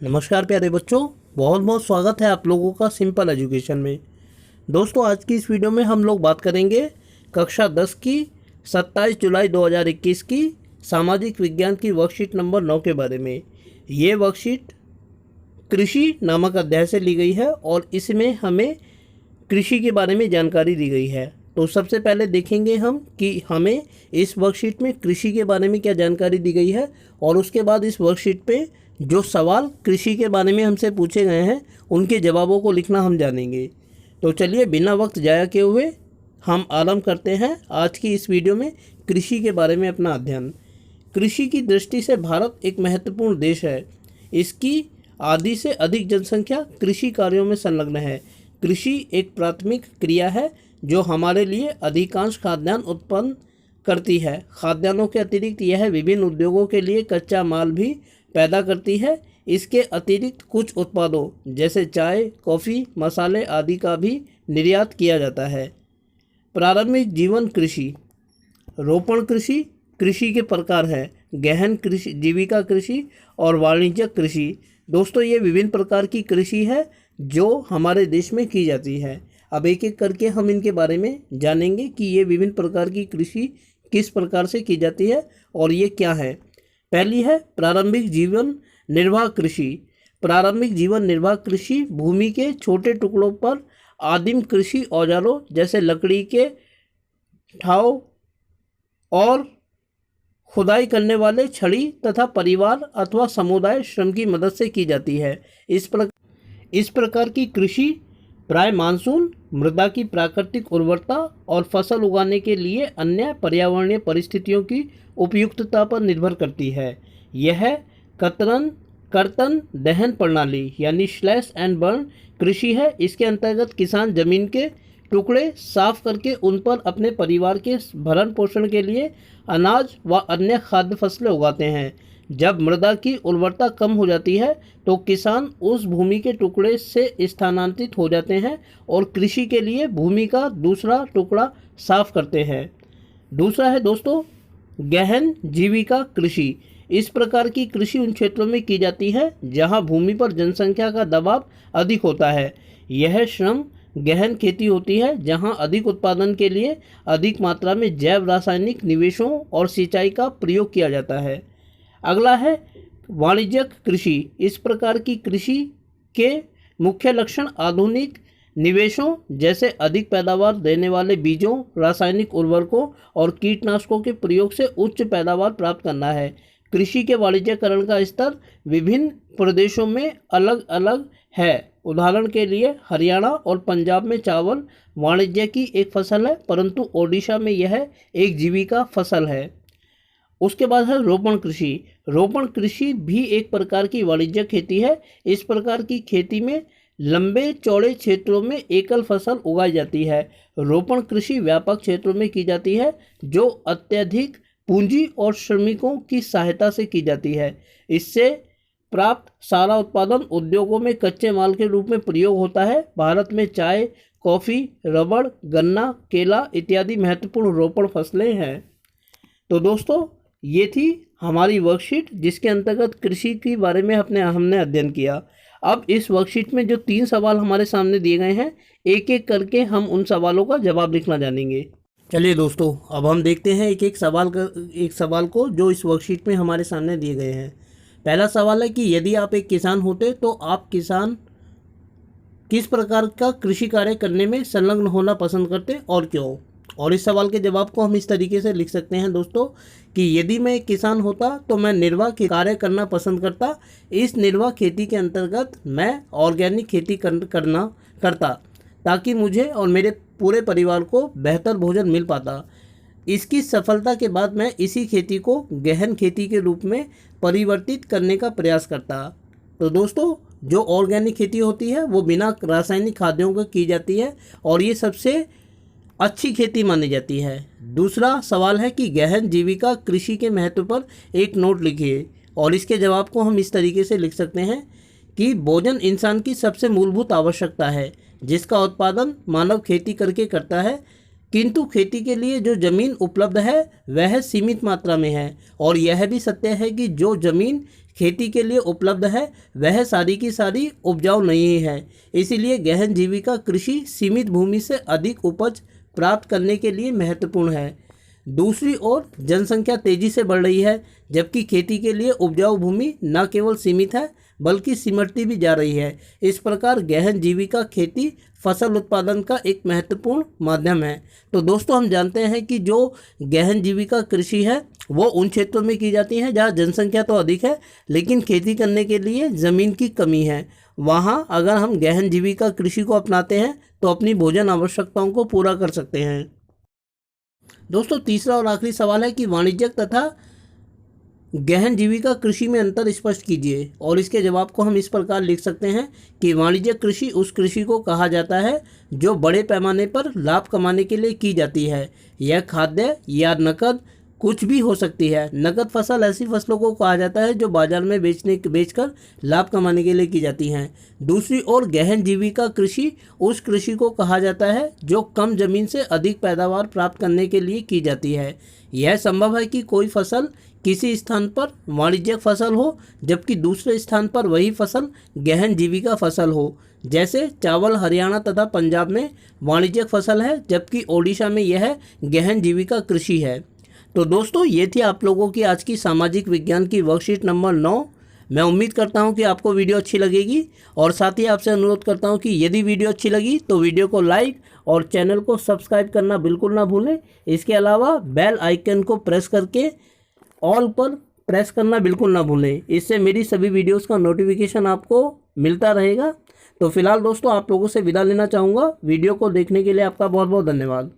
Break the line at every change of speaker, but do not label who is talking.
नमस्कार प्यारे बच्चों, बहुत बहुत स्वागत है आप लोगों का सिंपल एजुकेशन में। दोस्तों, आज की इस वीडियो में हम लोग बात करेंगे कक्षा 10 की 27 जुलाई 2021 की सामाजिक विज्ञान की वर्कशीट नंबर 9 के बारे में। ये वर्कशीट कृषि नामक अध्याय से ली गई है और इसमें हमें कृषि के बारे में जानकारी दी गई है। तो सबसे पहले देखेंगे हम कि हमें इस वर्कशीट में कृषि के बारे में क्या जानकारी दी गई है, और उसके बाद इस वर्कशीट पे जो सवाल कृषि के बारे में हमसे पूछे गए हैं उनके जवाबों को लिखना हम जानेंगे। तो चलिए बिना वक्त जाया किए हुए हम आरंभ करते हैं आज की इस वीडियो में कृषि के बारे में अपना अध्ययन। कृषि की दृष्टि से भारत एक महत्वपूर्ण देश है। इसकी आधी से अधिक जनसंख्या कृषि कार्यों में संलग्न है। कृषि एक प्राथमिक क्रिया है जो हमारे लिए अधिकांश खाद्यान्न उत्पन्न करती है। खाद्यान्नों के अतिरिक्त यह विभिन्न उद्योगों के लिए कच्चा माल भी पैदा करती है। इसके अतिरिक्त कुछ उत्पादों जैसे चाय, कॉफ़ी, मसाले आदि का भी निर्यात किया जाता है। प्रारंभिक जीवन कृषि। रोपण कृषि कृषि के प्रकार है। गहन कृषि, जीविका कृषि और वाणिज्यिक कृषि। दोस्तों, ये विभिन्न प्रकार की कृषि है जो हमारे देश में की जाती है। अब एक एक करके हम इनके बारे में जानेंगे कि ये विभिन्न प्रकार की कृषि किस प्रकार से की जाती है और ये क्या है। पहली है प्रारंभिक जीवन निर्वाह कृषि। प्रारंभिक जीवन निर्वाह कृषि भूमि के छोटे टुकड़ों पर आदिम कृषि औजारों जैसे लकड़ी के ठाव और खुदाई करने वाले छड़ी तथा परिवार अथवा समुदाय श्रम की मदद से की जाती है। इस प्रकार की कृषि प्राय मानसून, मृदा की प्राकृतिक उर्वरता और फसल उगाने के लिए अन्य पर्यावरणीय परिस्थितियों की उपयुक्तता पर निर्भर करती है। यह कर्तन दहन प्रणाली यानी स्लैश एंड बर्न कृषि है। इसके अंतर्गत किसान जमीन के टुकड़े साफ करके उन पर अपने परिवार के भरण पोषण के लिए अनाज व अन्य खाद्य फसलें उगाते हैं। जब मृदा की उर्वरता कम हो जाती है तो किसान उस भूमि के टुकड़े से स्थानांतरित हो जाते हैं और कृषि के लिए भूमि का दूसरा टुकड़ा साफ करते हैं। दूसरा है दोस्तों गहन जीविका कृषि। इस प्रकार की कृषि उन क्षेत्रों में की जाती है जहां भूमि पर जनसंख्या का दबाव अधिक होता है। यह श्रम गहन खेती होती है जहां अधिक उत्पादन के लिए अधिक मात्रा में जैव रासायनिक निवेशों और सिंचाई का प्रयोग किया जाता है। अगला है वाणिज्यिक कृषि। इस प्रकार की कृषि के मुख्य लक्षण आधुनिक निवेशों जैसे अधिक पैदावार देने वाले बीजों, रासायनिक उर्वरकों और कीटनाशकों के प्रयोग से उच्च पैदावार प्राप्त करना है। कृषि के वाणिज्यकरण का स्तर विभिन्न प्रदेशों में अलग अलग है। उदाहरण के लिए हरियाणा और पंजाब में चावल वाणिज्य की एक फसल है, परंतु ओडिशा में यह एक जीविका फसल है। उसके बाद है रोपण कृषि। रोपण कृषि भी एक प्रकार की वाणिज्यिक खेती है। इस प्रकार की खेती में लंबे चौड़े क्षेत्रों में एकल फसल उगाई जाती है। रोपण कृषि व्यापक क्षेत्रों में की जाती है जो अत्यधिक पूंजी और श्रमिकों की सहायता से की जाती है। इससे प्राप्त सारा उत्पादन उद्योगों में कच्चे माल के रूप में प्रयोग होता है। भारत में चाय, कॉफ़ी, रबड़, गन्ना, केला इत्यादि महत्वपूर्ण रोपण फसलें हैं। तो दोस्तों, ये थी हमारी वर्कशीट जिसके अंतर्गत कृषि के बारे में हमने अध्ययन किया। अब इस वर्कशीट में जो 3 सवाल हमारे सामने दिए गए हैं, एक एक करके हम उन सवालों का जवाब लिखना जानेंगे। चलिए दोस्तों, अब हम देखते हैं एक एक सवाल को जो इस वर्कशीट में हमारे सामने दिए गए हैं। पहला सवाल है कि यदि आप एक किसान होते तो आप किस प्रकार का कृषि कार्य करने में संलग्न होना पसंद करते और क्यों। और इस सवाल के जवाब को हम इस तरीके से लिख सकते हैं दोस्तों कि यदि मैं एक किसान होता तो मैं निर्वाह कार्य करना पसंद करता। इस निर्वाह खेती के अंतर्गत मैं ऑर्गेनिक खेती करता ताकि मुझे और मेरे पूरे परिवार को बेहतर भोजन मिल पाता। इसकी सफलता के बाद मैं इसी खेती को गहन खेती के रूप में परिवर्तित करने का प्रयास करता। तो दोस्तों, जो ऑर्गेनिक खेती होती है वो बिना रासायनिक खाद्यों का की जाती है और ये सबसे अच्छी खेती मानी जाती है। दूसरा सवाल है कि गहन जीविका कृषि के महत्व पर एक नोट लिखिए। और इसके जवाब को हम इस तरीके से लिख सकते हैं कि भोजन इंसान की सबसे मूलभूत आवश्यकता है जिसका उत्पादन मानव खेती करके करता है, किंतु खेती के लिए जो ज़मीन उपलब्ध है वह सीमित मात्रा में है। और यह भी सत्य है कि जो ज़मीन खेती के लिए उपलब्ध है वह सारी की सारी उपजाऊ नहीं है। इसीलिए गहन जीविका कृषि सीमित भूमि से अधिक उपज प्राप्त करने के लिए महत्वपूर्ण है। दूसरी ओर जनसंख्या तेजी से बढ़ रही है, जबकि खेती के लिए उपजाऊ भूमि न केवल सीमित है बल्कि सिमटती भी जा रही है। इस प्रकार गहन जीविका खेती फसल उत्पादन का एक महत्वपूर्ण माध्यम है। तो दोस्तों, हम जानते हैं कि जो गहन जीविका कृषि है वो उन क्षेत्रों में की जाती है जहाँ जनसंख्या तो अधिक है लेकिन खेती करने के लिए ज़मीन की कमी है। वहाँ अगर हम गहन जीविका कृषि को अपनाते हैं तो अपनी भोजन आवश्यकताओं को पूरा कर सकते हैं। दोस्तों, तीसरा और आखिरी सवाल है कि वाणिज्यिक तथा गहन जीविका कृषि में अंतर स्पष्ट कीजिए। और इसके जवाब को हम इस प्रकार लिख सकते हैं कि वाणिज्यिक कृषि उस कृषि को कहा जाता है जो बड़े पैमाने पर लाभ कमाने के लिए की जाती है। यह खाद्य या नकद कुछ भी हो सकती है। नकद फसल ऐसी फसलों को कहा जाता है जो बाजार में बेचकर लाभ कमाने के लिए की जाती हैं। दूसरी ओर गहन जीविका कृषि उस कृषि को कहा जाता है जो कम जमीन से अधिक पैदावार प्राप्त करने के लिए की जाती है। यह संभव है कि कोई फसल किसी स्थान पर वाणिज्यिक फसल हो जबकि दूसरे स्थान पर वही फसल गहन जीविका फसल हो। जैसे चावल हरियाणा तथा पंजाब में वाणिज्यिक फसल है जबकि ओडिशा में यह गहन जीविका कृषि है। तो दोस्तों, ये थी आप लोगों की आज की सामाजिक विज्ञान की वर्कशीट नंबर 9। मैं उम्मीद करता हूँ कि आपको वीडियो अच्छी लगेगी और साथ ही आपसे अनुरोध करता हूँ कि यदि वीडियो अच्छी लगी तो वीडियो को लाइक और चैनल को सब्सक्राइब करना बिल्कुल ना भूलें। इसके अलावा बेल आइकन को प्रेस करके ऑल पर प्रेस करना बिल्कुल ना भूलें। इससे मेरी सभी वीडियोस का नोटिफिकेशन आपको मिलता रहेगा। तो फिलहाल दोस्तों, आप लोगों से विदा लेना चाहूँगा। वीडियो को देखने के लिए आपका बहुत बहुत धन्यवाद।